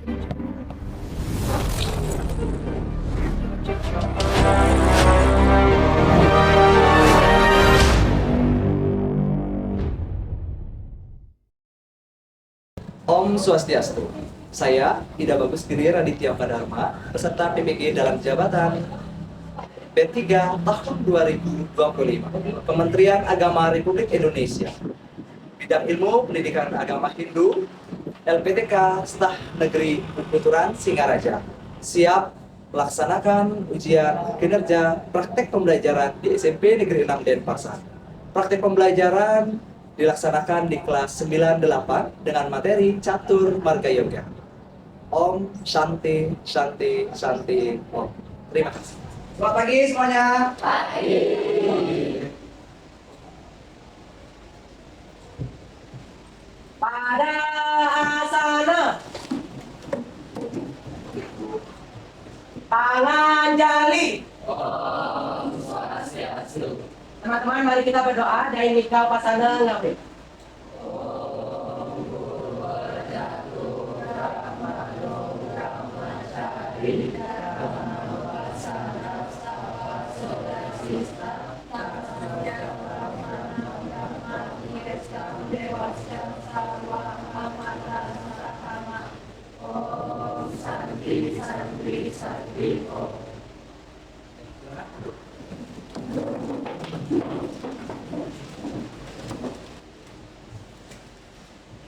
Om Swastiastu. Saya, Ida Bagus Diri Raditya Padharma, peserta PPG dalam jabatan P3 tahun 2025, Kementerian Agama Republik Indonesia, Bidang Ilmu Pendidikan Agama Hindu, LPTK Staf Negeri Puturan Singaraja. Siap melaksanakan ujian kinerja praktek pembelajaran di SMP Negeri 6 Denpasar. Praktek pembelajaran dilaksanakan di kelas 98 dengan materi Catur Marga Yoga. Om Shanti Shanti Shanti Om. Terima kasih. Selamat pagi semuanya. Pagi. Pada asana, tangan jali. Teman-teman, mari kita berdoa dari nikah pasangan nabi.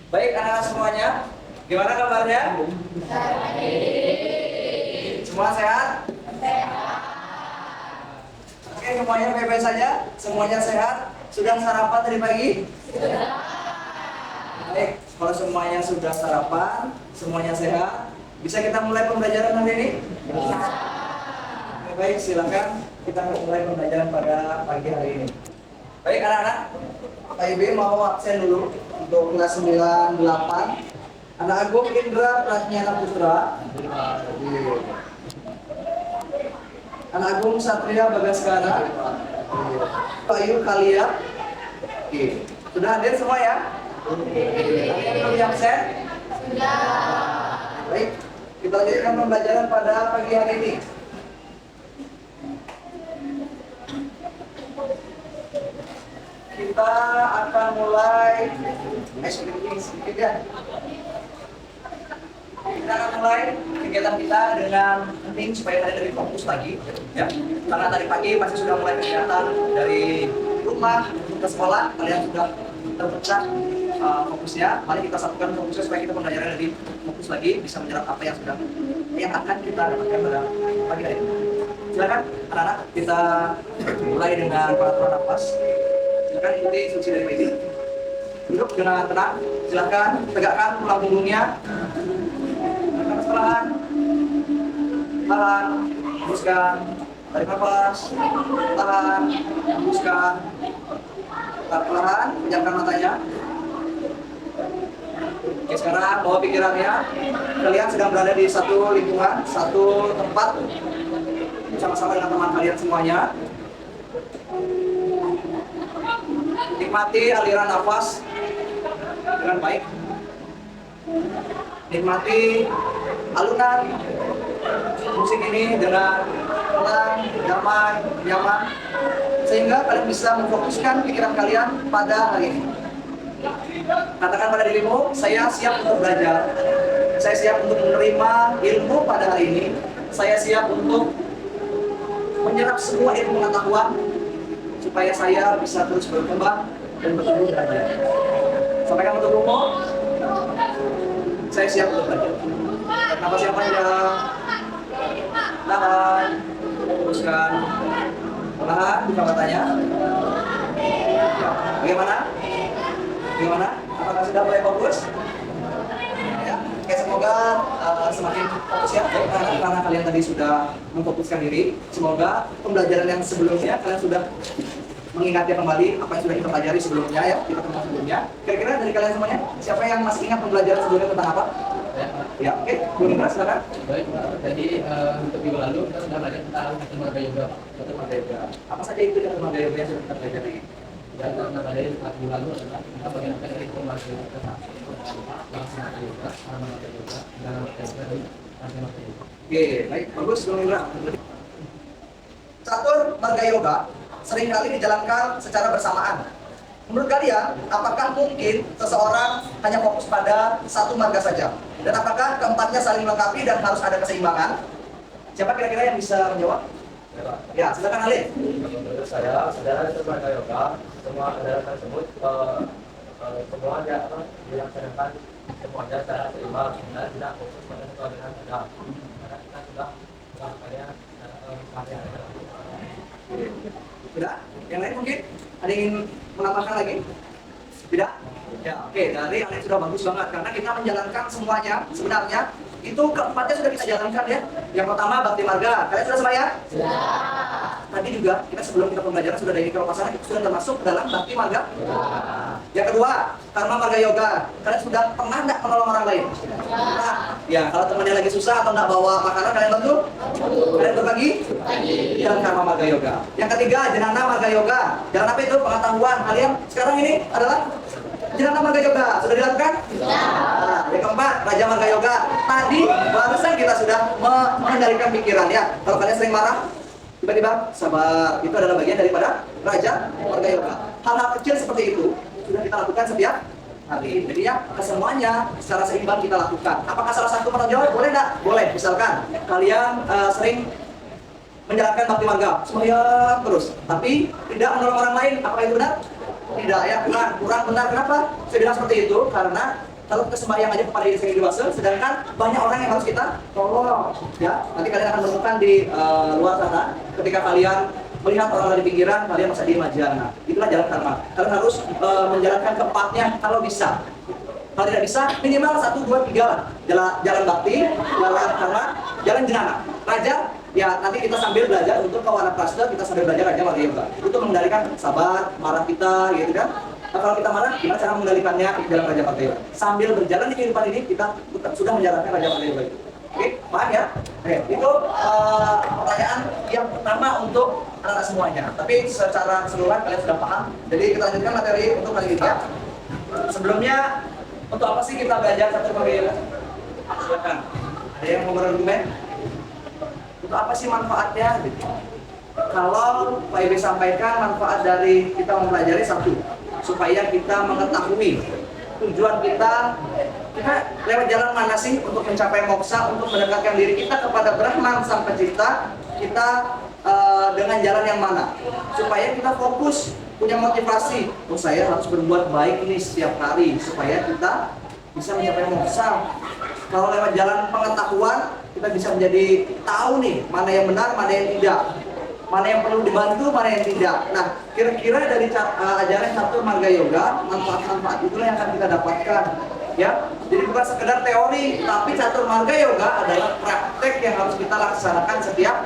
Baik anak-anak semuanya, gimana kabarnya? Semua sehat? Oke, semuanya baik-baik saja? Semuanya sehat? Sudah sarapan tadi pagi? Baik, kalau semuanya sudah sarapan, semuanya sehat, bisa kita mulai pembelajaran hari ini? Oke, baik, silakan kita mulai pembelajaran pada pagi hari ini. Baik anak-anak, Pak Ibe mau absen dulu untuk kelas 98. Anak Agung Indra Pratnyana Putra. Anak Agung Satria Bagaskara. Bayu Kalia. Sudah hadir semua ya? Ada yang belum absen? Sudah. Baik, kita lanjutkan pembelajaran pada pagi hari ini. Kita akan mulai sedikit ya. Kita akan mulai kegiatan kita dengan penting supaya kalian lebih fokus lagi ya. Karena tadi pagi pasti sudah mulai kegiatan dari rumah ke sekolah, kalian sudah terpecah fokusnya. Mari kita satukan fokusnya supaya kita pembelajaran lebih fokus lagi, bisa menyerap apa yang akan kita dapatkan pada pagi hari ini. Silakan anak-anak, kita mulai dengan peraturan nafas. Silakan ikuti instruksi dari media. Duduk dengan tenang. Silakan tegakkan tulang punggungnya. Nafas perlahan. Tahan. Hembuskan. Tarik nafas. Tahan. Hembuskan. Tarik perlahan. Pejamkan matanya. Oke, sekarang bawa pikirannya. Kalian sedang berada di satu lingkungan, satu tempat, sama-sama dengan teman kalian semuanya. Nikmati aliran nafas dengan baik. Nikmati alunan musik ini dengan tenang, damai, nyaman, sehingga kalian bisa memfokuskan pikiran kalian pada hari ini. Katakan pada dirimu, saya siap untuk belajar. Saya siap untuk menerima ilmu pada hari ini. Saya siap untuk menyerap semua ilmu pengetahuan supaya saya bisa terus berkembang dan bertumbuh belajar. Sampaikan untuk umum, saya siap untuk belajar. Napas yang panjang, tahan, teruskan, perlahan, buka matanya. Ya. Bagaimana? Apakah sudah mulai fokus? Ya. Oke, semoga semakin fokus ya. Karena kalian tadi sudah memfokuskan diri, semoga pembelajaran yang sebelumnya kalian sudah mengingatnya kembali apa yang sudah kita pelajari sebelumnya ya, kita temukan sebelumnya. Kira-kira dari kalian semuanya, siapa yang masih ingat pembelajaran sebelumnya tentang apa? Ya, oke. Bu Indra, silakan. Baik, tadi untuk minggu lalu kita sudah belajar tentang Catur Marga Yoga. Apa saja itu Catur Marga Yoga yang sudah kita pelajari? Dan kita belajar minggu lalu adalah kita bagaimana dari Catur Marga Yoga, Laksana Yoga, Armana Yoga, dan Oke, baik, bagus, Bung Indra. Catur marga yoga seringkali dijalankan secara bersamaan. Menurut kalian, apakah mungkin seseorang hanya fokus pada satu marga saja? Dan apakah keempatnya saling melengkapi dan harus ada keseimbangan? Siapa kira-kira yang bisa menjawab? Ya, silakan Ali. Menurut saya, saudara itu marga yoga, semua ajaran tersebut semuanya dilaksanakan semuanya secara seimbang dan tidak fokus pada satu aliran saja. Karena kita sudah melakukannya sehari-hari. Tidak? Yang lain mungkin? Ada yang ingin menambahkan lagi? Tidak? Ya, oke. Dari Alex sudah bagus banget karena kita menjalankan semuanya sebenarnya itu keempatnya sudah kita jalankan ya. Yang pertama bakti marga. Kalian sudah semua ya? Sudah. Tadi juga kita sebelum kita pembelajaran sudah dari pasangan itu sudah termasuk dalam bakti marga. Yang kedua, karma marga yoga. Kalian sudah pernah nggak menolong orang lain? Nah, ya kalau temannya lagi susah atau nggak bawa makanan kalian bantu? Kalian berbagi? Jalan karma marga yoga. Yang ketiga, jenana marga yoga. Jalan apa itu? Pengetahuan. Kalian sekarang ini adalah jenana marga yoga. Sudah dilakukan? Nah, yang keempat, raja marga yoga. Tadi barusan kita sudah mengendalikan pikiran ya. Kalau kalian sering marah, tiba-tiba sabar. Itu adalah bagian daripada raja marga yoga. Hal-hal kecil seperti itu sudah kita lakukan setiap hari. Jadi ya, kesemuanya secara seimbang kita lakukan. Apakah salah satu menonjol? Boleh enggak? Boleh. Misalkan kalian sering menjalankan bakti marga, sembahyang terus, tapi tidak menolong orang lain. Apakah itu benar? Tidak ya, kurang benar. Kenapa? Saya bilang seperti itu karena kalau kita sembahyang aja kepada diri sendiri dewasa, sedangkan banyak orang yang harus kita tolong. Ya, nanti kalian akan menemukan di luar sana, ketika kalian melihat orang di pinggiran, kalian masa diem aja. Nah, itulah jalan karma. Kalian harus menjalankan keempatnya kalau bisa. Kalau tidak bisa, minimal 1, 2, 3 lah. Jalan bakti, jalan karma, jalan jenana. Raja, ya nanti kita sambil belajar untuk ke Wanaprastha, kita sambil belajar Raja marga yoga. Itu mengendalikan sabar, marah kita, gitu kan. Nah, kalau kita marah, gimana cara mengendalikannya dalam Raja marga yoga? Sambil berjalan di kehidupan ini, kita sudah menjalankan Raja marga yoga itu. Oke, paham ya? Oke, itu pertanyaan yang pertama untuk anak-anak semuanya. Tapi secara keseluruhan kalian sudah paham. Jadi kita lanjutkan materi untuk kali ini ya. Sebelumnya, untuk apa sih kita belajar catur marga yoga? Silakan. Ada yang mau berargumen? Untuk apa sih manfaatnya? Gitu. Kalau Pak Ibe sampaikan manfaat dari kita mempelajari satu, supaya kita mengetahui tujuan kita lewat jalan mana sih untuk mencapai moksa, untuk mendekatkan diri kita kepada Brahman Sang Pencipta, kita dengan jalan yang mana, supaya kita fokus, punya motivasi. Oh, saya harus berbuat baik ini setiap hari supaya kita bisa mencapai moksa. Kalau lewat jalan pengetahuan, kita bisa menjadi tahu nih mana yang benar, mana yang tidak, mana yang perlu dibantu, mana yang tidak. Nah, kira-kira dari ajaran catur marga yoga, manfaat-manfaat itulah yang akan kita dapatkan. Ya, jadi bukan sekedar teori, tapi catur marga yoga adalah praktek yang harus kita laksanakan setiap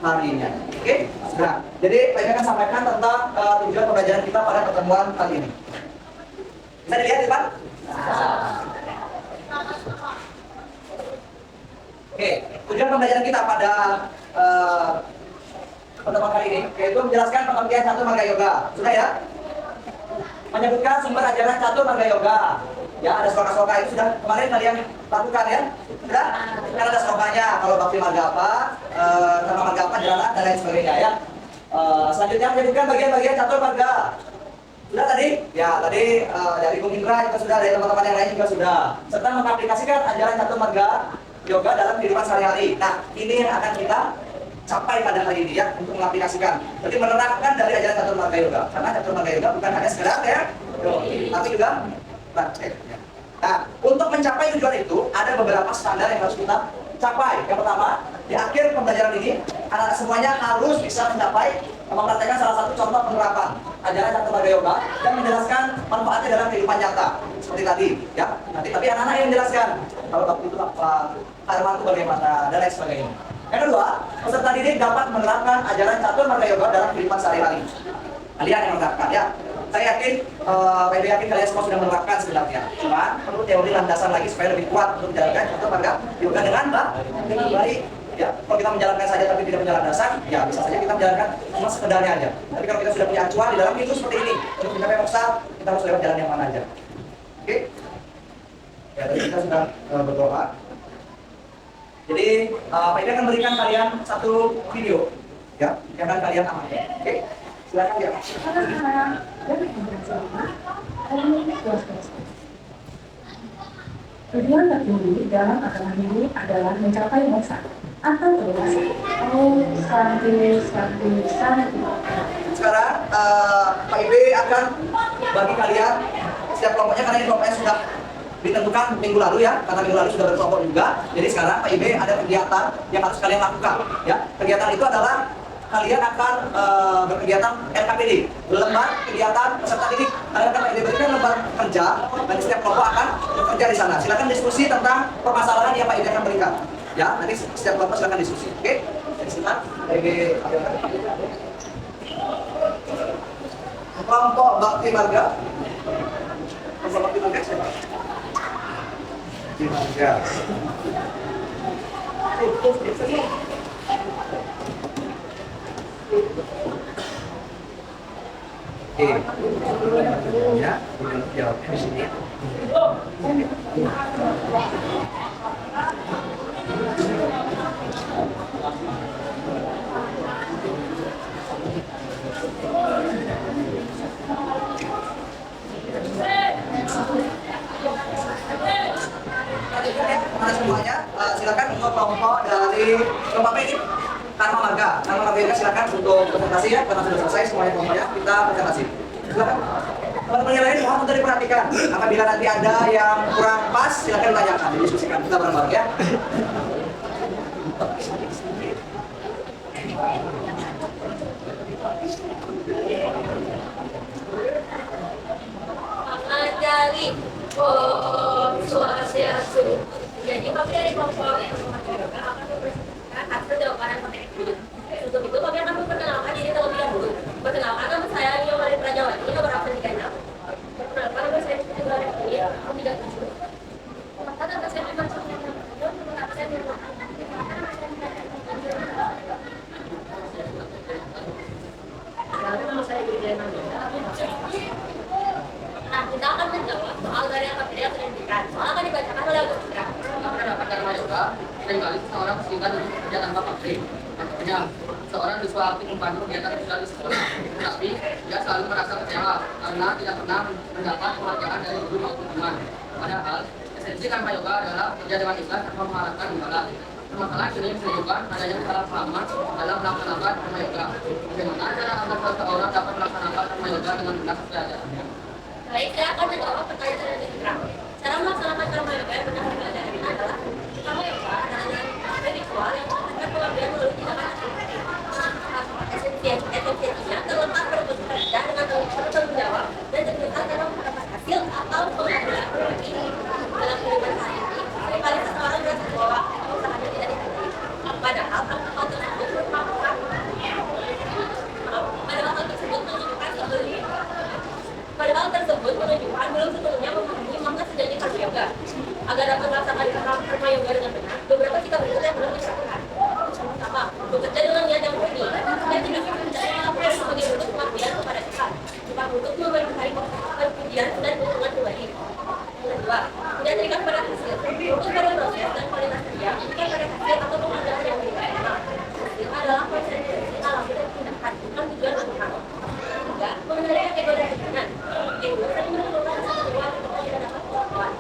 harinya. Oke? Nah, jadi saya akan sampaikan tentang tujuan pembelajaran kita pada pertemuan kali ini. Bisa dilihat di depan? Oke, tujuan pembelajaran kita pada pertemuan kali ini yaitu menjelaskan pengertian catur marga yoga. Sudah ya? Menyebutkan sumber ajaran catur marga yoga. Ya, ada sloka-sloka itu sudah kemarin kalian lakukan ya? Sudah? Kan ada slokanya, kalau bakti marga apa, karma marga apa, jalan dan lain sebagainya ya. Selanjutnya menyebutkan bagian-bagian catur marga. Sudah tadi? Ya, tadi dari Bung Indra juga sudah, dari teman-teman yang lain juga sudah. Serta mengaplikasikan ajaran catur marga yoga dalam kehidupan sehari-hari. Nah, ini yang akan kita capai pada hari ini ya, untuk mengaplikasikan. Jadi menerapkan dari ajaran catur marga yoga. Karena catur marga yoga bukan hanya sekedar ya, tapi juga praktek. Nah, untuk mencapai tujuan itu ada beberapa standar yang harus kita capai. Yang pertama, di akhir pembelajaran ini, anak-anak semuanya harus bisa mencapai mempraktekkan salah satu contoh penerapan ajaran catur marga yoga dan menjelaskan manfaatnya dalam kehidupan nyata. Seperti tadi, ya. Nanti tapi anak-anak yang menjelaskan kalau waktu itu apa, karma itu bagaimana dan lain sebagainya. Yang kedua, peserta didik dapat menerapkan ajaran catur marga yoga dalam kehidupan sehari-hari. Kalian yang menerapkan ya. Saya yakin, Pak Ibu yakin kalian semua sudah menerapkan sebenarnya. Cuma perlu teori landasan lagi supaya lebih kuat untuk menjalankan catur marga yoga dengan baik. Ya, kalau kita menjalankan saja tapi tidak punya landasan, ya bisa saja kita menjalankan cuma sekedarnya aja. Tapi kalau kita sudah punya acuan di dalam itu seperti ini, untuk mencapai moksa, kita harus lewat jalan yang mana aja. Oke? Ya, tadi kita sudah berdoa. Jadi Pak Ibe akan berikan kalian satu video ya yang akan kalian amati. Oke, silakan ya. Tujuan tertinggi dalam agama Hindu adalah mencapai moksha atau kebebasan. Santi. Sekarang Pak Ibe akan bagi kalian setiap kelompoknya, karena ini kelompoknya sudah ditentukan minggu lalu ya, karena minggu lalu sudah berkelompok juga. Jadi sekarang Pak Ibe ada kegiatan yang harus kalian lakukan ya. Kegiatan itu adalah kalian akan berkegiatan LKPD, lembar kegiatan peserta didik. Kalian akan Pak Ibe berikan lembar kerja dan setiap kelompok akan bekerja di sana. Silakan diskusi tentang permasalahan yang Pak Ibe akan berikan. Ya, nanti setiap kelompok silakan diskusi. Oke? Jadi silakan Pak Ibe. Kelompok Bakti Marga. Kelompok Bakti Marga siapa? Bakti Marga. Oke, ya, jawabnya di sini. Semuanya, silakan untuk kelompok dari kelompok ini. Karma Marga silakan untuk presentasi ya, karena sudah selesai semuanya kelompoknya, kita presentasi. Silakan. Teman-teman yang lain mohon untuk diperhatikan. Apabila nanti ada yang kurang pas, silakan tanyakan, didiskusikan kita bareng-bareng ya. Mengajari Om Swastiastu. Jadi kami dari kelompok akan mempresentasikan hasil jawaban materi. Untuk itu kami akan memperkenalkan diri terlebih dahulu. Perkenalkan, nama saya Nio Mari Prajawati, nomor absen 36. Perkenalkan, nama saya Siti Nurani, nomor 37. Perkenalkan, nama saya Iman Sofian, nomor absen 5. Nama saya Widiana. Nah, kita akan menjawab soal dari yang KPD yang pendidikan. Soal akan dibacakan oleh Agus Citra. Terdapat karma yoga, seringkali seseorang kesulitan untuk bekerja tanpa pabrik. Contohnya, seorang siswa aktif membantu kegiatan sosial di sekolah, tetapi dia selalu merasa kecewa karena tidak pernah mendapat penghargaan dari guru maupun teman. Padahal, esensi karma yoga adalah bekerja dengan ikhlas tanpa mengharapkan imbalan. Permasalahan ini menunjukkan adanya kesalahpahaman dalam melaksanakan karma yoga. Bagaimana cara agar seseorang dapat melaksanakan karma yoga dengan benar sesuai ajarannya? Baik, saya akan menjawab pertanyaan dari Citra. Cara melaksanakan karma yoga yang benar sesuai ajaran adalah karma yoga adalah ritual yang mengajarkan pengambilan melalui tindakan esensinya terletak pada bekerja dengan bertanggung jawab dan terlihat dalam mendapat hasil atau pengambilan ini dalam kehidupan sehari-hari. Seringkali seseorang merasa bahwa usahanya tidak diterima. Padahal hal tersebut merupakan Padahal tersebut menunjukkan belum sepenuhnya memahami makna sejati karma yoga. Agar dapat melaksanakan karma yoga dengan benar, beberapa sikap berikut yang perlu dilakukan. Pertama, bekerja dengan niat yang murni. Dan tidak melakukan sebagai bentuk pengabdian kepada Tuhan, bukan untuk memberi pujian dan keuntungan pribadi. Yang kedua, tidak terikat pada hasil, untuk pada proses dan kualitas kerja, bukan pada hasil atau penghargaan yang diberikan. Hasil adalah konsekuensi alami dan tindakan, bukan tujuan utama. Ketiga, mengendalikan ego dan kepentingan. Ego sering menimbulkan rasa kecewa ketika tidak dapat kemampuan.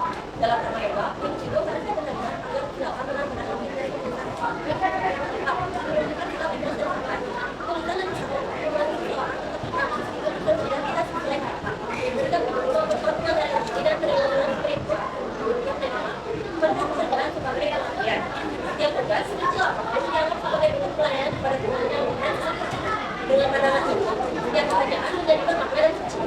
Dalam karma yoga, ego karena kepentingan agar tindakan benar-benar lebih dari kepentingan. Tetap, menunjukkan sikap ikhlas dan sabar. Tulisan dan kesadaran ketika tidak sesuai kata. Berikut berkepentingan dari hati dan keringanan spiritual. Yang kelima, menerima pekerjaan sebagai pengabdian. Setiap tugas, kecil apapun, dianggap sebagai bentuk pelayanan kepada Tuhan yang benar. Dengan pandangan itu, setiap pekerjaan menjadikan makna dan suci.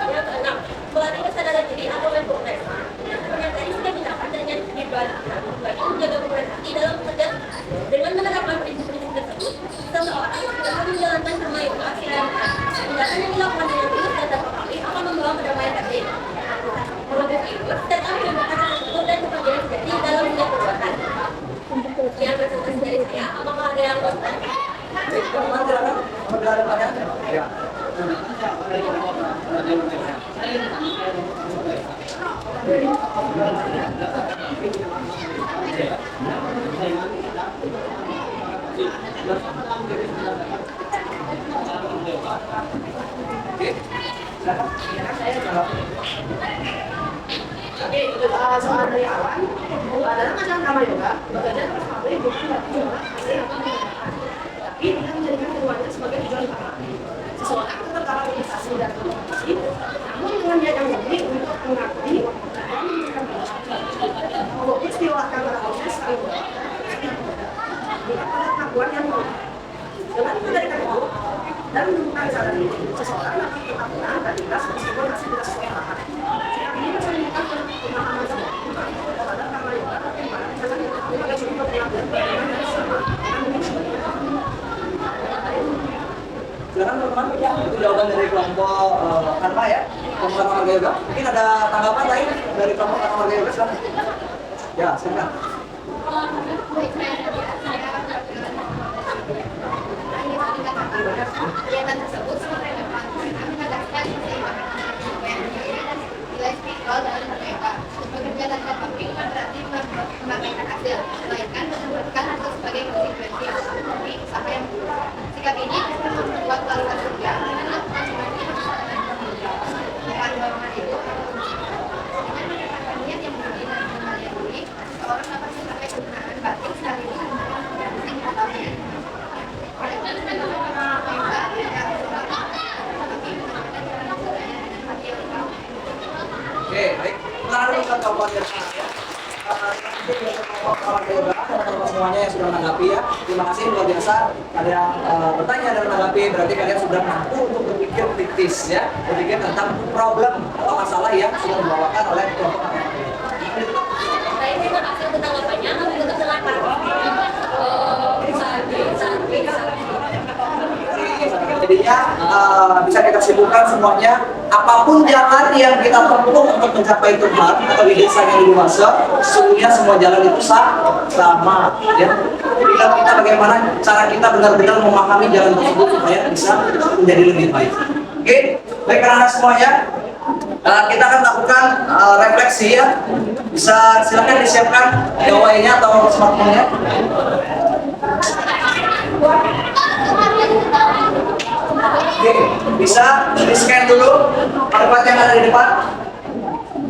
Yang keenam, melatih kesadaran diri atau mindfulness. Yang tadi sudah tindakan dengan dibalikkan, bagi menjaga kebenaran hati dalam bekerja. Dengan menerapkan prinsip-prinsip tersebut, seseorang dapat menjalankan karma yoga secara benar. Tindakan yang dilakukan dengan tulus dan tanpa pamrih akan membawa kedamaian batin. Menuntut itu, setiap menemukan tersebut dan kepercayaan sejati dalam setiap perbuatan. Sekian presentasi dari saya. Apakah ada yang mau bertanya? Teman-teman silakan, apabila ada pertanyaan. Ya. Oke, soal dari awal, dalam ajaran Karma Yoga, bekerja terus melalui bukan tujuan hasil atau kemenangan, tapi tidak menjadikan keduanya sebagai tujuan utama. Seseorang tetap dalam organisasi dan kompetisi, namun dengan niat yang murni untuk mengakui dan menunjukkan fokus diolahkan pada proses kehidupan pada pengakuan yang murni. Dengan menjadikan itu dan menemukan jalan ini, seseorang dapat tetap tenang dan ikhlas meskipun hasil tidak sesuai harapan. Sikap ini menunjukkan pemahaman sebuah pada Karma Yoga bagaimana cara kita sebagai contoh teladan dan sama Silakan teman-teman, itu jawaban dari kelompok Karma ya, kelompok Karma Marga Yoga. Mungkin ada tanggapan lain dari kelompok Karma Marga Yoga, silakan. Ya, silakan. Kegiatan tersebut sangat relevan karena menegaskan keseimbangan nilai spiritual dalam mereka. Bekerja tanpa pamrih bukan berarti membanggakan hasil, melainkan menempatkan hasil sebagai konsekuensi dari usaha yang buruk. Sikap ini membuat kualitas kerja dengan melakukan seperti bukan dorongan itu dengan menetapkan niat yang murni dan mengalir diri, seorang dapat mencapai kebenaran batin sekaligus Oke, baik. Lalu kita kelompok ya. Teman-teman semuanya yang sudah menanggapi ya. Terima kasih luar biasa. Ada yang bertanya dan menanggapi, berarti kalian sudah mampu untuk berpikir kritis ya, berpikir tentang problem atau masalah yang sudah dibawakan oleh kelompok. Saya terima kasih untuk tanggapannya, kami tetap silakan. Jadinya bisa kita simpulkan semuanya, apapun jalan yang kita tempuh untuk mencapai Tuhan atau di desa yang dewasa, sesungguhnya semua jalan itu sama ya. Tinggal kita bagaimana cara kita benar-benar memahami jalan tersebut supaya bisa menjadi lebih baik. Oke, baik anak-anak semuanya, kita akan lakukan refleksi ya. Bisa silakan disiapkan gawainya atau smartphone-nya. Oke, bisa di-scan dulu alamat yang ada di depan.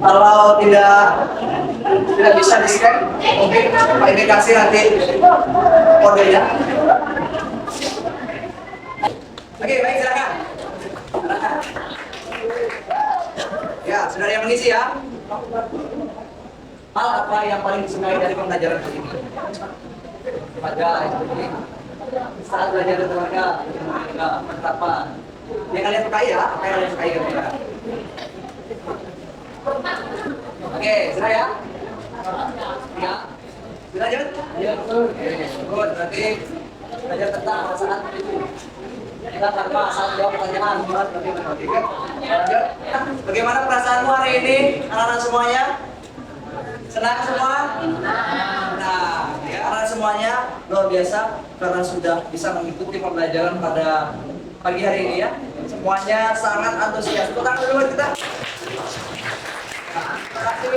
Kalau tidak bisa di-scan, mungkin Pak ini kasih nanti kodenya. Oke, baik silakan. Ya, sudah ada yang mengisi ya. Hal apa yang paling disukai dari pembelajaran kali ini? Pada saat belajar di keluarga, apa yang kalian sukai ya? Apa yang kalian sukai kira-kira? Oke, sudah ya? Ya, sudah lanjut? Ya, betul. Good, berarti belajar tentang perasaan kita tanpa asal jawab pertanyaan. Oke, lanjut. Bagaimana perasaanmu hari ini, anak-anak semuanya? Senang semua? Nah, ya, karena semuanya luar biasa karena sudah bisa mengikuti pembelajaran pada pagi hari ini ya. Semuanya sangat antusias. Tepuk tangan dulu buat kita. Nah, terima kasih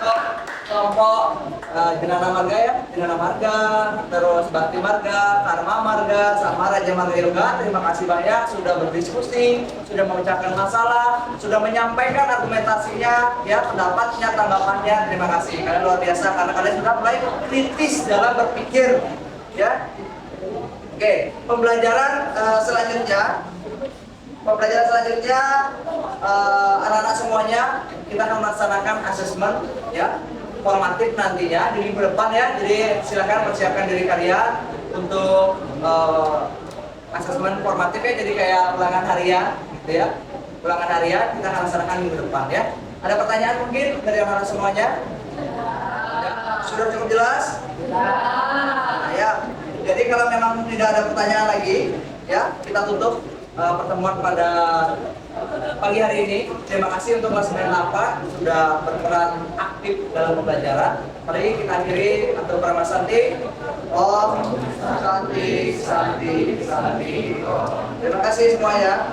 untuk kelompok Jenana Marga ya, Jenana Marga, terus Bakti Marga, Karma Marga, sama Raja Marga Yoga. Terima kasih banyak sudah berdiskusi, sudah memecahkan masalah, sudah menyampaikan argumentasinya, ya pendapatnya, tanggapannya. Terima kasih, kalian luar biasa karena kalian sudah mulai kritis dalam berpikir, ya. Oke, pembelajaran selanjutnya. Anak-anak semuanya kita akan melaksanakan asesmen ya formatif nantinya di minggu depan ya. Jadi silakan persiapkan diri kalian untuk asesmen formatif ya. Jadi kayak ulangan harian gitu ya. Ulangan harian kita akan laksanakan minggu depan ya. Ada pertanyaan mungkin dari anak-anak semuanya? Ya, sudah cukup jelas? Nah, ya. Jadi kalau memang tidak ada pertanyaan lagi ya, kita tutup pertemuan pada pagi hari ini. Terima kasih untuk kelas 98 sudah berperan aktif dalam pembelajaran. Mari kita akhiri atau Brahma Santi. Om Santi Santi Santi Om. Terima kasih semuanya.